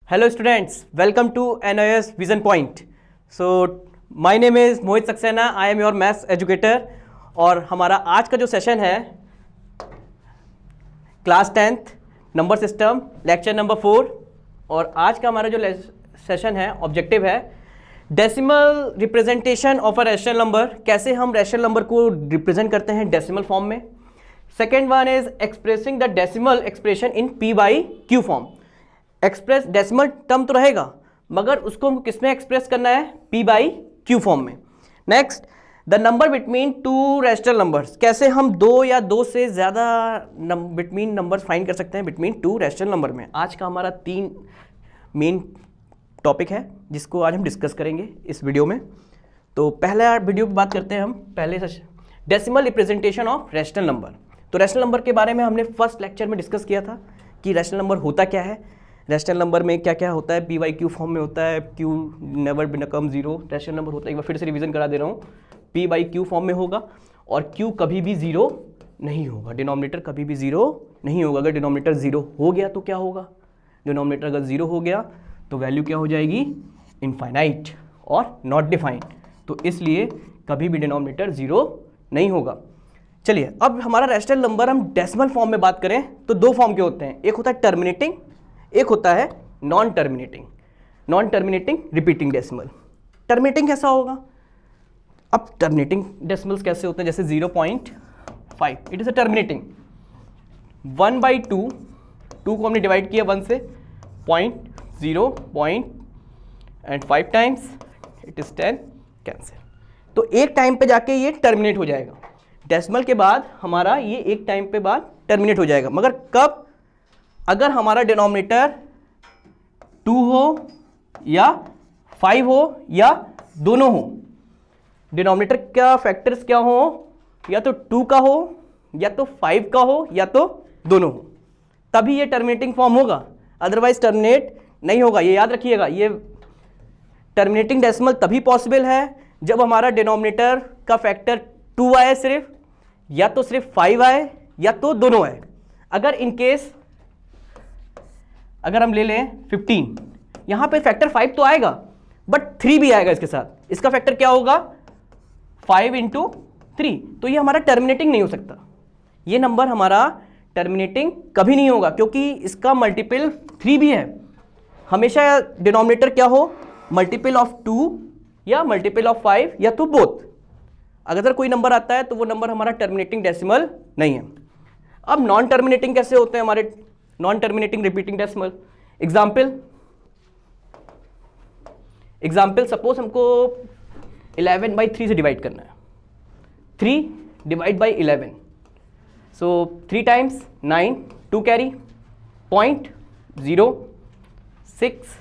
Hello students, welcome to NIS Vision Point. So my name is Mohit Saxena, I am your maths educator. और हमारा आज का जो session है class 10th number system lecture number 4. और आज का हमारा जो सेशन है ऑब्जेक्टिव है decimal representation of a rational number. कैसे हम रैशनल नंबर को रिप्रेजेंट करते हैं डेसिमल फॉर्म में. Second one is expressing the decimal expression in P by Q form. Express decimal term तो रहेगा मगर उसको हमको किस में एक्सप्रेस करना है, पी बाई क्यू फॉर्म में. Next the number between two rational numbers. कैसे हम दो या दो से ज़्यादा बिटवीन नंबर्स फाइंड कर सकते हैं बिटवीन टू रैशनल नंबर में. आज का हमारा 3 मेन टॉपिक है जिसको आज हम डिस्कस करेंगे इस वीडियो में. तो पहला वीडियो की बात करते हैं हम पहले से decimal representation of rational number. तो रैशनल नंबर के बारे में हमने फर्स्ट लेक्चर में डिस्कस किया था कि रैशनल नंबर होता क्या है, रैशनल नंबर में क्या क्या होता है. पी वाई क्यू फॉर्म में होता है, Q never become zero. Rational number होता है, एक बार फिर से रिवीजन करा दे रहा हूँ, पी वाई क्यू फॉर्म में होगा और क्यू कभी भी जीरो नहीं होगा. डिनोमिनेटर कभी भी जीरो नहीं होगा. अगर डिनोमिनेटर जीरो हो गया तो क्या होगा, डिनोमिनेटर अगर जीरो हो गया तो वैल्यू क्या हो जाएगी, इनफाइनाइट और नॉट डिफाइंड. तो इसलिए कभी भी डिनोमिनेटर जीरो नहीं होगा. चलिए अब हमारा रैशनल नंबर हम डेसिमल फॉर्म में बात करें तो दो फॉर्म के होते हैं, एक होता है टर्मिनेटिंग, एक होता है non terminating. Non terminating repeating decimal. Terminating कैसा होगा, अब टर्मिनेटिंग डेसिमल्स कैसे होते हैं, जैसे 0.5 इट इज अ टर्मिनेटिंग. 1/2 2 को हमने डिवाइड किया 1 से, 0.0 and 5 times it is 10 cancel. तो एक टाइम पे जाके ये टर्मिनेट हो जाएगा. डेसिमल के बाद हमारा ये एक टाइम पे बाद टर्मिनेट हो जाएगा. मगर कब, अगर हमारा डिनोमिनेटर 2 हो या 5 हो या दोनों हो. डिनोमिनेटर का फैक्टर्स क्या हो, या तो 2 का हो या तो 5 का हो या तो दोनों हो, तभी ये टर्मिनेटिंग फॉर्म होगा. अदरवाइज टर्मिनेट नहीं होगा. ये याद रखिएगा, ये टर्मिनेटिंग डेसिमल तभी पॉसिबल है जब हमारा डिनोमिनेटर का फैक्टर 2 आए सिर्फ, या तो सिर्फ 5 आए या तो दोनों आए. अगर इनकेस अगर हम ले लें 15, यहां पे फैक्टर 5 तो आएगा बट 3 भी आएगा इसके साथ. इसका फैक्टर क्या होगा, 5 × 3. तो ये हमारा टर्मिनेटिंग नहीं हो सकता. ये नंबर हमारा टर्मिनेटिंग कभी नहीं होगा क्योंकि इसका मल्टीपल 3 भी है. हमेशा डिनोमिनेटर क्या हो, मल्टीपल ऑफ 2 या मल्टीपल ऑफ 5 या तो बोथ. अगर कोई नंबर आता है तो वो नंबर हमारा टर्मिनेटिंग डेसिमल नहीं है. अब नॉन टर्मिनेटिंग कैसे होते हैं हमारे, non terminating repeating decimal. Example suppose हमको 11/3 से डिवाइड करना है. 3 divide by 11, so 3 times 9, 2 carry, 0.0 6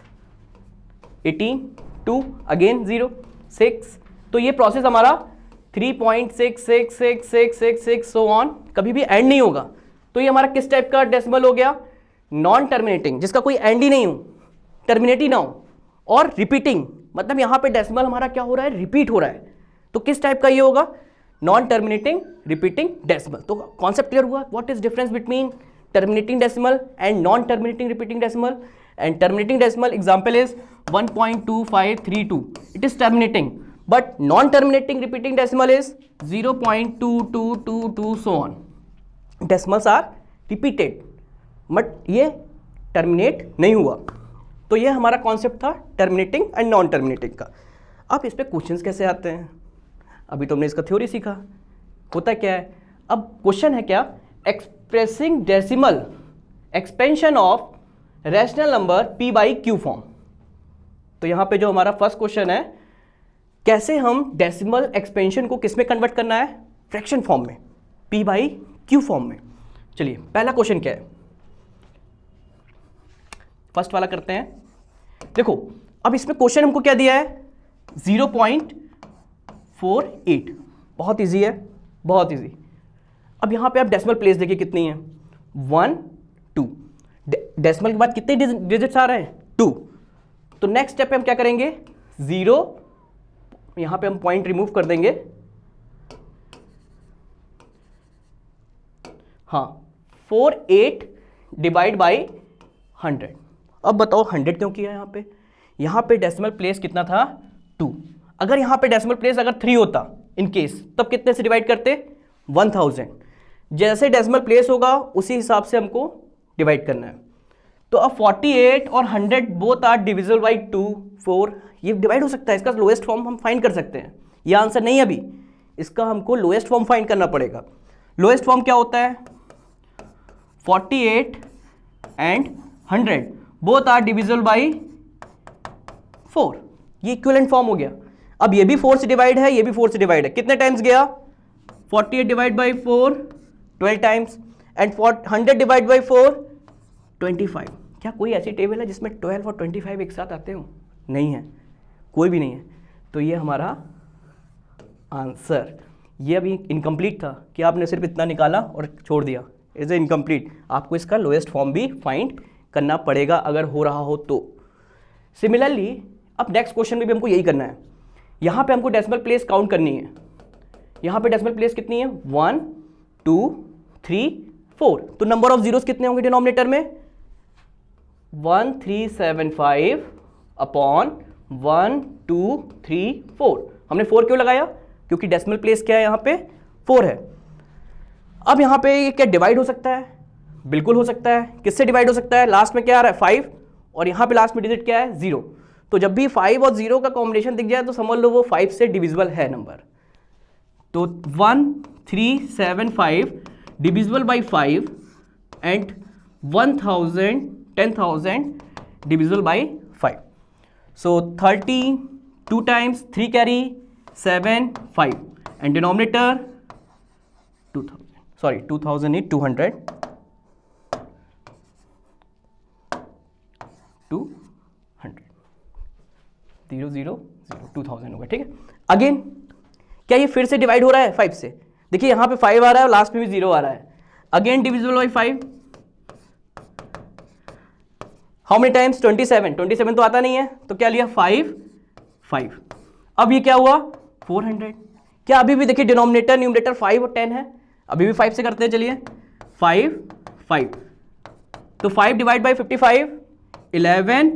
18 2 again 0 6. तो ये प्रोसेस हमारा 3.66666 सो ऑन कभी भी एंड नहीं होगा. तो ये हमारा किस टाइप का डेसिमल हो गया, नॉन टर्मिनेटिंग, जिसका कोई एंड ही नहीं हो, टर्मिनेट ही ना हो. और रिपीटिंग मतलब यहाँ पे डेसिमल हमारा क्या हो रहा है, रिपीट हो रहा है. तो किस टाइप का ये होगा, नॉन टर्मिनेटिंग रिपीटिंग डेसिमल. तो कॉन्सेप्ट क्लियर हुआ, what is difference between terminating decimal and non terminating repeating decimal. And terminating decimal example is 1.2532, it is terminating. but non-terminating repeating decimal is 0.2222 so on. Decimals are repeated but ये terminate नहीं हुआ. तो ये हमारा concept था terminating and non terminating का. अब इस पे क्वेश्चंस कैसे आते हैं, अभी तो हमने इसका थ्योरी सीखा, होता क्या है. अब क्वेश्चन है क्या, expressing decimal expansion of rational number P by Q form. तो यहाँ पे जो हमारा फर्स्ट क्वेश्चन है, कैसे हम डेसिमल एक्सपेंशन को किस में कन्वर्ट करना है, फ्रैक्शन फॉर्म में, पी बाई क्यू फॉर्म में. चलिए पहला क्वेश्चन क्या है, फर्स्ट वाला करते हैं. देखो अब इसमें क्वेश्चन हमको क्या दिया है, 0.48. बहुत इजी है, बहुत इजी. अब यहां पे आप डेसिमल प्लेस देखिए कितनी है, 1 2. डेसिमल के बाद कितने डिजिट्स आ रहे हैं, 2. तो नेक्स्ट स्टेप पे हम क्या करेंगे, 0, यहां पे हम पॉइंट रिमूव कर देंगे. हाँ 48 डिवाइड बाई 100. अब बताओ 100 क्यों किया यहाँ पे? यहाँ पे डेसिमल प्लेस कितना था? 2। अगर यहाँ पे डेसिमल प्लेस अगर 3 होता इन केस, तब कितने से डिवाइड करते? 1000। जैसे डेसिमल प्लेस होगा उसी हिसाब से हमको डिवाइड करना है। तो अब 48 और 100 बोथ आर डिविजिबल बाई 2, 4, ये डिवाइड हो सकता है। इसका लोएस्ट फॉर्म हम फाइंड कर सकते हैं। ये आंसर नहीं है अभी, इसका हमको लोएस्ट फॉर्म फाइंड करना पड़ेगा। लोएस्ट फॉर्म क्या होता है? 48 and 100 both are divisible by 4, ये इक्विवेलेंट फॉर्म हो गया। अब ये भी 4 से डिवाइड है, ये भी 4 से डिवाइड है। कितने टाइम्स गया? 48 divide by 4 12 times and 100 divide by 4 25। क्या कोई ऐसी टेबल है जिसमें 12 और 25 एक साथ आते हो? नहीं है, कोई भी नहीं है। तो ये हमारा आंसर, ये अभी इनकम्प्लीट था कि आपने सिर्फ इतना निकाला और छोड़ दिया, इज ए इनकम्प्लीट। आपको इसका लोएस्ट फॉर्म भी फाइंड करना पड़ेगा अगर हो रहा हो तो। सिमिलरली अब नेक्स्ट क्वेश्चन में भी हमको यही करना है। यहाँ पे हमको डेसिमल प्लेस काउंट करनी है। यहाँ पे डेसिमल प्लेस कितनी है? 1 2 3 4। तो नंबर ऑफ जीरोस कितने होंगे डिनोमिनेटर में? 1375 अपॉन 1 2 3 4। हमने 4 क्यों लगाया? क्योंकि डेसिमल प्लेस क्या है यहाँ पे? 4 है। अब यहाँ पे ये क्या डिवाइड हो सकता है? बिल्कुल हो सकता है। किससे डिवाइड हो सकता है? लास्ट में क्या आ रहा है? 5, और यहाँ पे लास्ट में डिजिट क्या है? 0। तो जब भी 5 और 0 का कॉम्बिनेशन दिख जाए तो समझ लो वो 5 से डिविजिबल है नंबर। तो 1375 divisible by 5 and 1000 divisible by 5। So 30 2 times 3 carry 7 5 and denominator 2000, sorry 2000 नहीं 200 0 0 0 2000 होगा। ठीक है, अगेन क्या ये फिर से डिवाइड हो रहा है 5 से? देखिए यहाँ पे 5 आ रहा है और लास्ट में भी 0 आ रहा है। Again divisible by 5। How many times? 27 तो आता नहीं है, तो क्या लिया? 5 5। अब ये क्या हुआ? 400। क्या अभी भी देखिए डिनोमिनेटर न्यूमरेटर 5 और 10 है, अभी भी 5 से करते हैं। चलिए 5 5, तो 5 डिवाइड बाई 55 11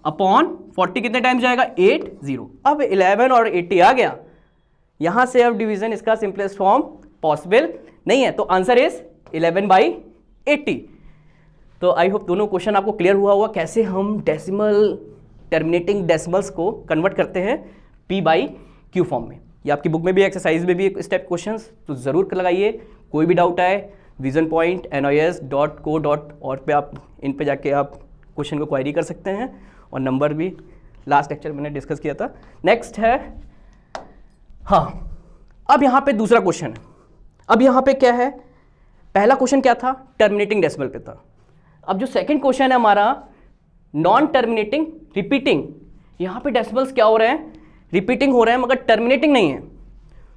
अपॉन 40 कितने टाइम्स जाएगा? 8 0। अब 11 और 80 आ गया, यहां से अब डिवीजन इसका सिंपलेस्ट फॉर्म पॉसिबल नहीं है, तो आंसर इज 11/80। तो आई होप दोनों क्वेश्चन आपको क्लियर हुआ होगा कैसे हम डेसिमल टर्मिनेटिंग डेसिमल्स को कन्वर्ट करते हैं P/Q फॉर्म में। ये आपकी बुक में भी एक्सरसाइज में भी एक स्टेप क्वेश्चंस तो ज़रूर लगाइए। कोई भी डाउट आए visionpoint.NIS.co.org पे आप इन पे जाके आप क्वेश्चन को क्वायरी कर सकते हैं, और नंबर भी लास्ट लेक्चर मैंने डिस्कस किया था। नेक्स्ट है, हाँ अब यहाँ पे दूसरा क्वेश्चन है। अब यहाँ पे क्या है? पहला क्वेश्चन क्या था? टर्मिनेटिंग डेसिमल पे था। अब जो सेकंड क्वेश्चन है हमारा नॉन टर्मिनेटिंग रिपीटिंग, यहाँ पे डेसिमल्स क्या हो रहे हैं? रिपीटिंग हो रहे हैं मगर टर्मिनेटिंग नहीं है।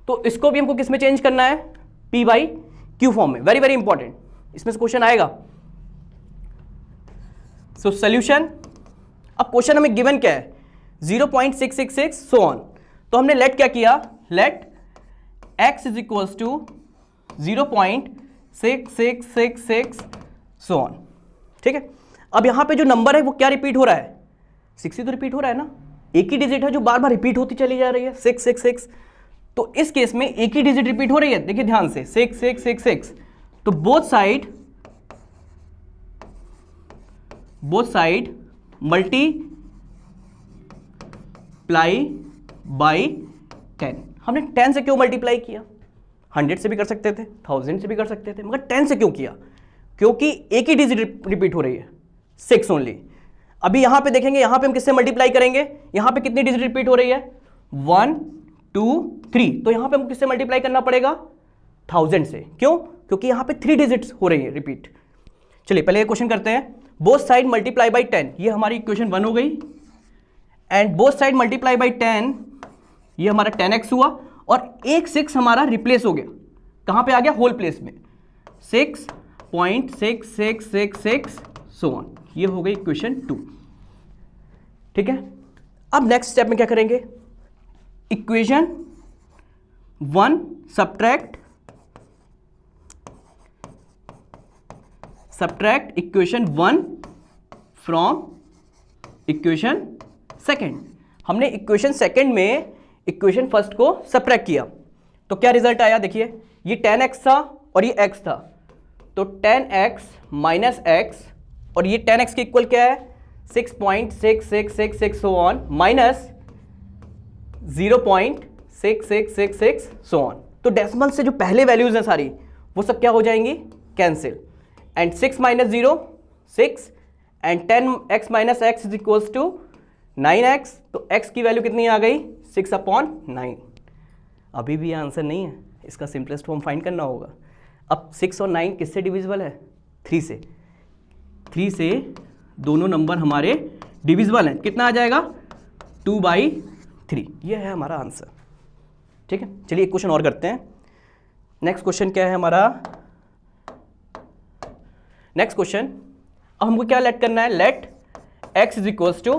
तो इसको भी हमको किस में चेंज करना है? P/Q फॉर्म में। वेरी वेरी इंपॉर्टेंट, इसमें से क्वेश्चन आएगा। सो सॉल्यूशन, अब क्वेश्चन हमें गिवन क्या है? 0.666 सो ऑन। तो हमने लेट क्या किया? Let x is equals to 0.6666 so on. ठीक है, अब यहां पे जो नंबर है वो क्या रिपीट हो रहा है? 6 ही तो रिपीट हो रहा है ना, एक ही डिजिट है जो बार बार रिपीट होती चली जा रही है, 666। तो इस केस में एक ही डिजिट रिपीट हो रही है, देखिए ध्यान से 6666। तो बोथ साइड मल्टीप्लाई बाई 10। हमने 10 से क्यों मल्टीप्लाई किया? 100 से भी कर सकते थे, 1000 से भी कर सकते थे, मगर 10 से क्यों किया? क्योंकि एक ही डिजिट रिपीट हो रही है, 6 ओनली। अभी यहां पे देखेंगे, यहां पे हम किससे मल्टीप्लाई करेंगे? यहां पे कितनी डिजिट रिपीट हो रही है? 1 2 3। तो यहां पे हमको किससे मल्टीप्लाई करना पड़ेगा? 1000 से। क्यों? क्योंकि यहां पे 3 डिजिट्स हो रही है रिपीट। चलिए पहले ये क्वेश्चन करते हैं। बोथ साइड मल्टीप्लाई बाई 10, ये हमारी इक्वेशन 1 हो गई। And both side multiply by 10, ये हमारा 10x हुआ, और एक 6 हमारा रिप्लेस हो गया। कहां पे आ गया? होल प्लेस में। 6.6666 सो ऑन। ये हो गई इक्वेशन 2। ठीक है, अब नेक्स्ट स्टेप में क्या करेंगे? Equation 1 subtract equation 1 from equation second. हमने इक्वेशन सेकंड में इक्वेशन फर्स्ट को सबट्रैक्ट किया तो क्या रिजल्ट आया, देखिए ये 10x था और ये x था, तो 10x माइनस x और ये 10x के इक्वल क्या है 6.6666 so on minus 0.6666 so on. तो डेसिमल से जो पहले वैल्यूज हैं सारी वो सब क्या हो जाएंगी, cancel, and 6 minus 0 6 and 10x minus x is equals to 9x, तो x की वैल्यू कितनी आ गई 6/9। अभी भी आंसर नहीं है, इसका सिंपलेस्ट फॉर्म फाइंड करना होगा। अब 6 और 9 किससे डिविजिबल है, 3 से। 3 से दोनों नंबर हमारे डिविजिबल हैं, कितना आ जाएगा 2/3, ये है हमारा आंसर। ठीक है, चलिए एक क्वेश्चन और करते हैं। नेक्स्ट क्वेश्चन क्या है हमारा, नेक्स्ट क्वेश्चन, अब हमको क्या लेट करना है, let x is equals to,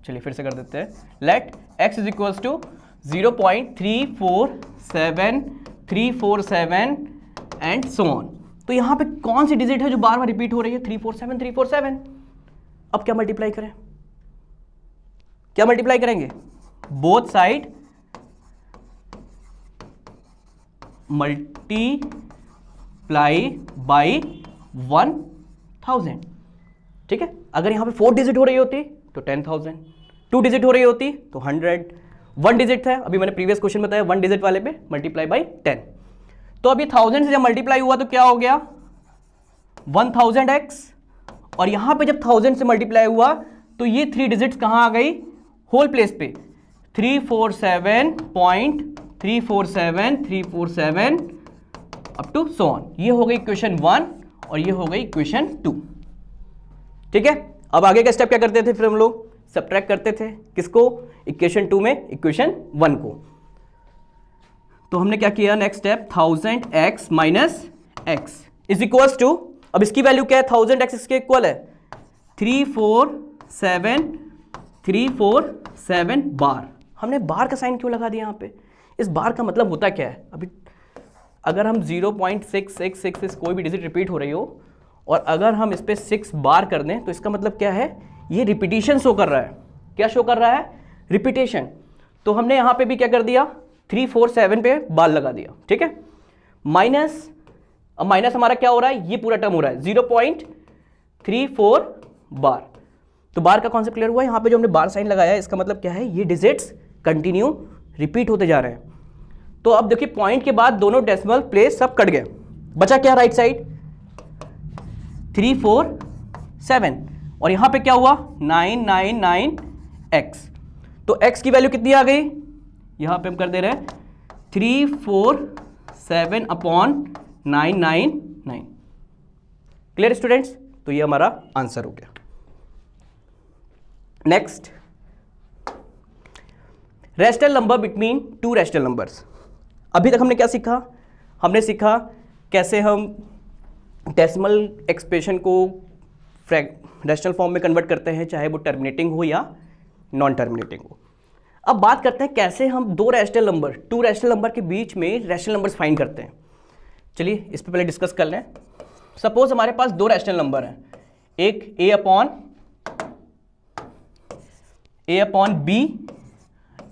चलिए फिर से कर देते हैं, let x is equals to 0.347347 and so on. तो यहां पे कौन सी डिजिट है जो बार बार रिपीट हो रही है, 347 347। अब क्या मल्टीप्लाई करें, क्या मल्टीप्लाई करेंगे, बोथ साइड मल्टीप्लाई बाई 1000। ठीक है, अगर यहां पे 4 डिजिट हो रही होती तो 10,000, 2 डिजिट हो रही होती तो 100, 1 डिजिट था, अभी मैंने प्रीवियस क्वेश्चन बताया 1 डिजिट वाले पे मल्टीप्लाई बाई 10। तो अभी 1000 से जब मल्टीप्लाई हुआ तो क्या हो गया 1000x, और यहां पे जब 1000 से मल्टीप्लाई हुआ तो ये 3 डिजिट्स कहां आ गई, होल प्लेस पे 347.347 अप टू सो ऑन। ये हो गई इक्वेशन 1 और ये हो गई इक्वेशन 2। ठीक है, अब आगे का स्टेप क्या करते थे, फिर हम लोग सबट्रैक्ट करते थे, किसको, इक्वेशन 2 में इक्वेशन 1 को। तो हमने क्या किया, next step 1000x minus x is equals to, अब इसकी वैल्यू क्या है, 1000x इसके इक्वल है 347 बार। हमने बार का साइन क्यों लगा दिया यहाँ पे, इस बार का मतलब होता क्या है, अभी अगर हम 0.6666 कोई भी डिजिट रिपीट हो रही हो और अगर हम इस पर 6 बार कर दें तो इसका मतलब क्या है, ये रिपीटिशन शो कर रहा है। क्या शो कर रहा है, रिपीटेशन। तो हमने यहाँ पे भी क्या कर दिया, 347 पे बार लगा दिया। ठीक है, माइनस, अब माइनस हमारा क्या हो रहा है, ये पूरा टर्म हो रहा है 0.34 बार। तो बार का कॉन्सेप्ट क्लियर हुआ। यहाँ पे जो हमने बार साइन लगाया है इसका मतलब क्या है, ये डिजिट्स कंटिन्यू रिपीट होते जा रहे हैं। तो अब देखिए पॉइंट के बाद दोनों डेसिमल प्लेस सब कट गए, बचा क्या राइट साइड 347, और यहां पे क्या हुआ 999x। तो x की वैल्यू कितनी आ गई, यहां पे हम कर दे रहे हैं 347/999। क्लियर स्टूडेंट्स, तो ये हमारा आंसर हो गया। Next, rational number between 2 rational numbers. अभी तक हमने क्या सीखा, हमने सीखा कैसे हम डेसिमल एक्सप्रेशन को रैशनल फॉर्म में कन्वर्ट करते हैं, चाहे वो टर्मिनेटिंग हो या नॉन टर्मिनेटिंग हो। अब बात करते हैं कैसे हम 2 रैशनल नंबर, 2 रैशनल नंबर के बीच में रैशनल नंबर्स फाइंड करते हैं। चलिए इस पर पहले डिस्कस कर लें। सपोज हमारे पास 2 रैशनल नंबर हैं, एक a upon b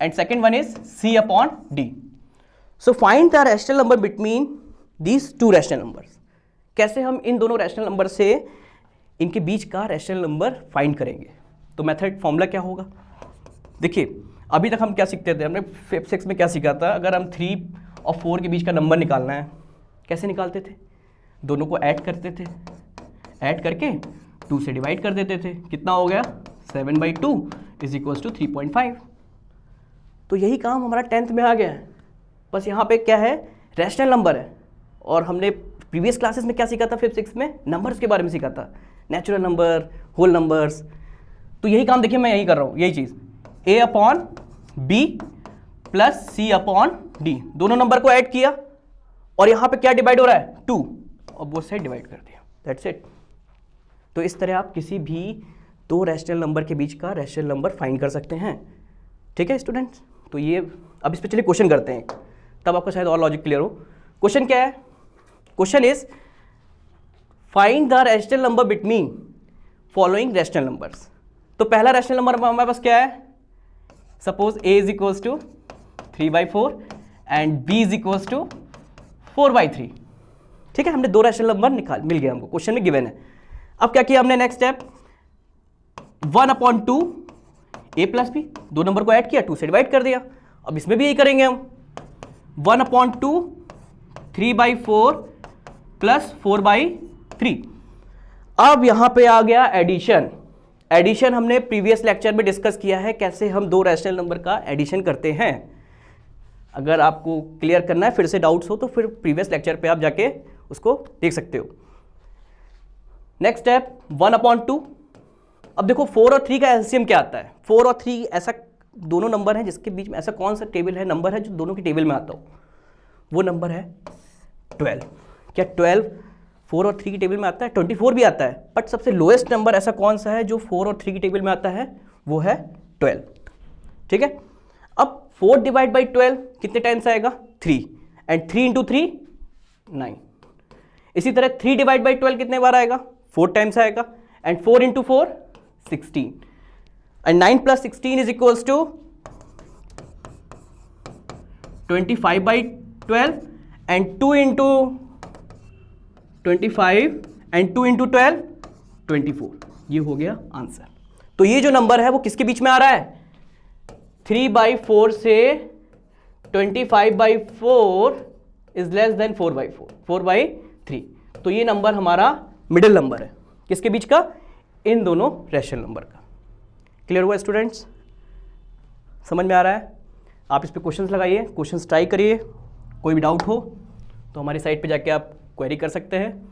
and second one is c upon d। So find the rational number between these 2 rational numbers. कैसे हम इन दोनों रैशनल नंबर से इनके बीच का रैशनल नंबर फाइंड करेंगे। तो मेथड फॉर्मूला क्या होगा, देखिए अभी तक हम क्या सीखते थे, हमने 5th 6th में क्या सीखा था, अगर हम 3 और 4 के बीच का नंबर निकालना है कैसे निकालते थे, दोनों को ऐड करते थे, ऐड करके 2 से डिवाइड कर देते थे, कितना हो गया 7/2 इज इक्वल्स टू 3.5। तो यही काम हमारा 10th में आ गया है, बस यहाँ पे क्या है रैशनल नंबर है। और हमने प्रीवियस क्लासेस में क्या सीखा था, 5th 6th में नंबर्स के बारे में सीखा था, नेचुरल नंबर, होल नंबर्स। तो यही काम देखिए मैं यही कर रहा हूँ, यही चीज़ a upon b plus c upon d, दोनों नंबर को ऐड किया और यहाँ पे क्या डिवाइड हो रहा है 2, और बोथ साइड डिवाइड कर दिया, दैट्स इट। तो इस तरह आप किसी भी 2 रैशनल नंबर के बीच का रैशनल नंबर फाइंड कर सकते हैं। ठीक है स्टूडेंट्स, तो ये अब इस पर चलिए क्वेश्चन करते हैं, तब आपको शायद और लॉजिक क्लियर हो। क्वेश्चन क्या है, question is find the rational number between following rational numbers. तो पहला रैशनल नंबर हमारे पास क्या है, suppose a is equals to 3/4 and b is equals to 4/3। ठीक है, हमने दो रैशनल नंबर मिल गया हमको, क्वेश्चन में गिवन है। अब क्या किया हमने, next step 1/2 a plus b, दो नंबर को ऐड किया, 2 से डिवाइड कर दिया। अब इसमें भी यही करेंगे हम, 1/2 3/4 प्लस 4/3। अब यहां पे आ गया एडिशन। एडिशन हमने प्रीवियस लेक्चर में डिस्कस किया है, कैसे हम दो रैशनल नंबर का एडिशन करते हैं। अगर आपको क्लियर करना है, फिर से डाउट्स हो तो फिर प्रीवियस लेक्चर पे आप जाके उसको देख सकते हो। Next step 1/2। अब देखो 4 और 3 का एलसीएम क्या आता है, 4 और 3 ऐसा दोनों नंबर हैं जिसके बीच में ऐसा कौन सा टेबल है, नंबर है जो दोनों की टेबल में आता हो, वो नंबर है 12। क्या 12 4 और 3 की टेबल में आता है? 24 भी आता है, बट सबसे लोएस्ट नंबर ऐसा कौन सा है जो 4 और 3 की टेबल में आता है, वो है 12। ठीक है, अब 4 डिवाइड बाई 12 कितने टाइम्स आएगा, 3, एंड 3 इंटू 3 9। इसी तरह 3 डिवाइड बाई 12 कितने बार आएगा, 4 टाइम्स आएगा, and 4 into 4 16, and 9 plus 16 is equals to 25/12, and 2 into 25 and 2 into 12 24। ये हो गया आंसर। तो ये जो नंबर है वो किसके बीच में आ रहा है, 3/4 से 25/4 इज लेस देन 4/4, 4/3। तो ये नंबर हमारा मिडिल नंबर है, किसके बीच का, इन दोनों रैशनल नंबर का। क्लियर हुआ स्टूडेंट्स, समझ में आ रहा है? आप इस पे क्वेश्चंस लगाइए, क्वेश्चंस ट्राई करिए, कोई भी डाउट हो तो हमारी साइट पे जाके आप क्वेरी कर सकते हैं।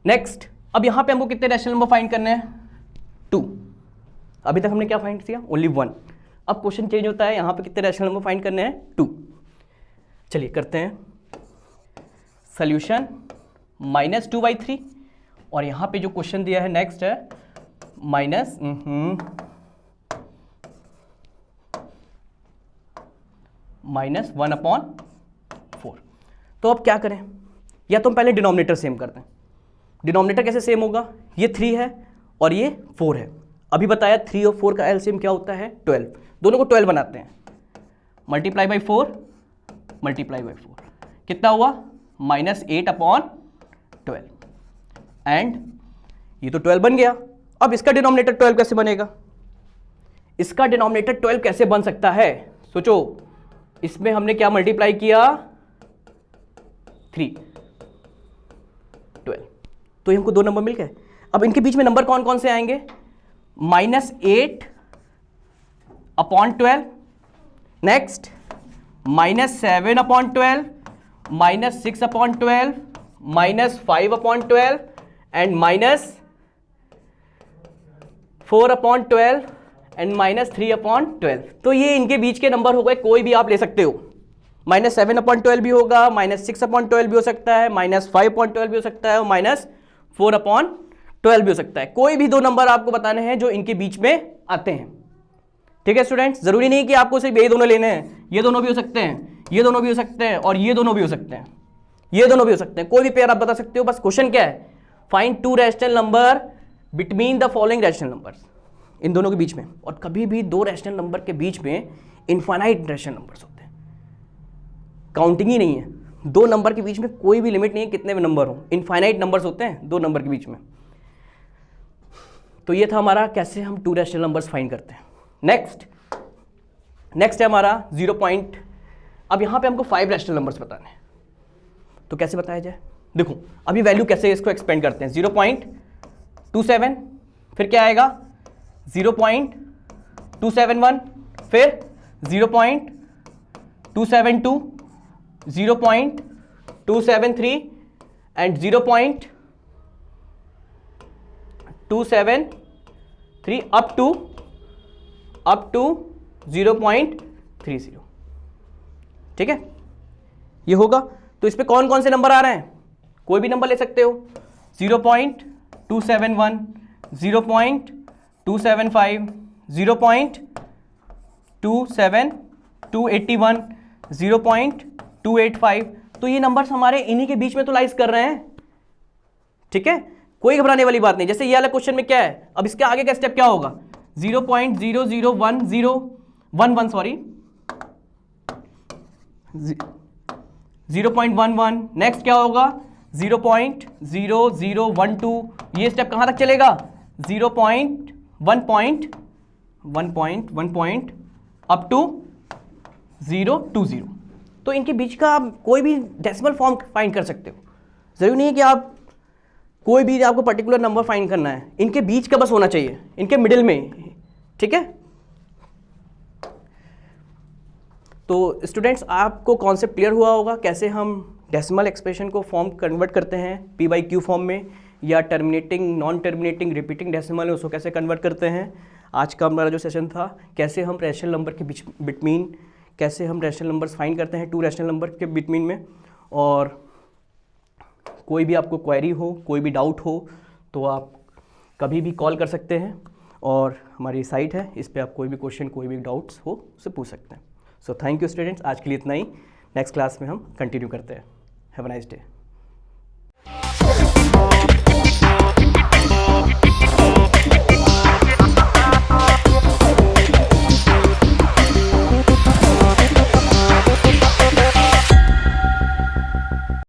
नेक्स्ट, अब यहाँ पे हमको कितने रैशनल नंबर फाइंड करने हैं, 2। अभी तक हमने क्या फाइंड किया, ओनली 1। अब क्वेश्चन चेंज होता है, यहाँ पे कितने रैशनल नंबर फाइंड करने हैं, 2। चलिए करते हैं सॉल्यूशन, -2/3, और यहाँ पे जो क्वेश्चन दिया है नेक्स्ट है -1/4। तो अब क्या करें, या तो हम पहले डिनोमिनेटर सेम करते हैं। डिनोमिनेटर कैसे सेम होगा, ये 3 है और ये 4 है। अभी बताया 3 और 4 का एलसीएम क्या होता है, 12। दोनों को 12 बनाते हैं, मल्टीप्लाई बाई 4 कितना हुआ, -8/12, एंड ये तो 12 बन गया। अब इसका डिनोमिनेटर 12 कैसे बनेगा, इसका डिनोमिनेटर 12 कैसे बन सकता है, सोचो। इसमें हमने क्या मल्टीप्लाई किया, 3, 12, तो ये हमको दो नंबर मिल गए। अब इनके बीच में नंबर कौन कौन से आएंगे, -8/12, नेक्स्ट -7/12, -6/12, -5/12, एंड -4/12, एंड -3/12। तो ये इनके बीच के नंबर हो गए, कोई भी आप ले सकते हो। -7/12 भी होगा, -6/12 भी हो सकता है, -5/12 भी हो सकता है, और -4/12 भी हो सकता है। कोई भी दो नंबर आपको बताने हैं जो इनके बीच में आते हैं। ठीक है स्टूडेंट्स, जरूरी नहीं कि आपको सिर्फ ये दोनों लेने हैं, ये दोनों भी हो सकते हैं, ये दोनों भी हो सकते हैं, और ये दोनों भी हो सकते हैं, ये दोनों भी हो सकते हैं। कोई भी पेयर आप बता सकते हो। बस क्वेश्चन क्या है, find 2 rational number between the following rational numbers, इन दोनों के बीच में। और कभी भी दो रैशनल नंबर के बीच में इनफाइनाइट रैशनल नंबर्स होते हैं, काउंटिंग ही नहीं है। दो नंबर के बीच में कोई भी लिमिट नहीं है कितने नंबर हो, इनफाइनाइट नंबर्स होते हैं दो नंबर के बीच में। तो ये था हमारा कैसे हम 2 रैशनल नंबर्स फाइंड करते हैं। नेक्स्ट है हमारा 0 पॉइंट। अब यहाँ पे हमको 5 रैशनल नंबर्स बताने हैं, तो कैसे बताया जाए, देखो अभी वैल्यू कैसे इसको एक्सपेंड करते हैं। 0.27, फिर क्या आएगा 0.271, फिर 0.272, 0.273, एंड 0.273 अप टू 0.30। ठीक है, ये होगा। तो इस पे कौन कौन से नंबर आ रहे हैं, कोई भी नंबर ले सकते हो। 0.271, 0.275, 0.281, 0.285। तो ये नंबर्स हमारे इन्हीं के बीच में तो लाइज कर रहे हैं। ठीक है, कोई घबराने वाली बात नहीं। जैसे ये वाला क्वेश्चन में क्या है, अब इसके आगे का स्टेप क्या होगा, 0.00111 सॉरी 0.11, नेक्स्ट क्या होगा 0.0012, ये स्टेप कहां तक चलेगा 0.1 अप टू 020। तो इनके बीच का आप कोई भी डेसिमल फॉर्म फाइंड कर सकते हो, जरूरी नहीं है कि आप कोई भी आपको पर्टिकुलर नंबर फाइंड करना है, इनके बीच का बस होना चाहिए, इनके मिडिल में, ठीक है। तो स्टूडेंट्स आपको कॉन्सेप्ट क्लियर हुआ होगा कैसे हम डेसिमल एक्सप्रेशन को फॉर्म कन्वर्ट करते हैं p/q फॉर्म में, या terminating non terminating repeating decimal है उसको कैसे कन्वर्ट करते हैं। आज का हमारा जो सेशन था कैसे हम रैशनल नंबर के बिटवीन कैसे हम रैशनल नंबर्स फाइंड करते हैं टू रैशनल नंबर के बिटवीन में। और कोई भी आपको क्वेरी हो, कोई भी डाउट हो तो आप कभी भी कॉल कर सकते हैं, और हमारी साइट है, इस पर आप कोई भी क्वेश्चन कोई भी डाउट्स हो उससे पूछ सकते हैं। सो थैंक यू स्टूडेंट्स, आज के लिए इतना ही। नेक्स्ट क्लास में हम कंटिन्यू करते हैं। Have a nice day.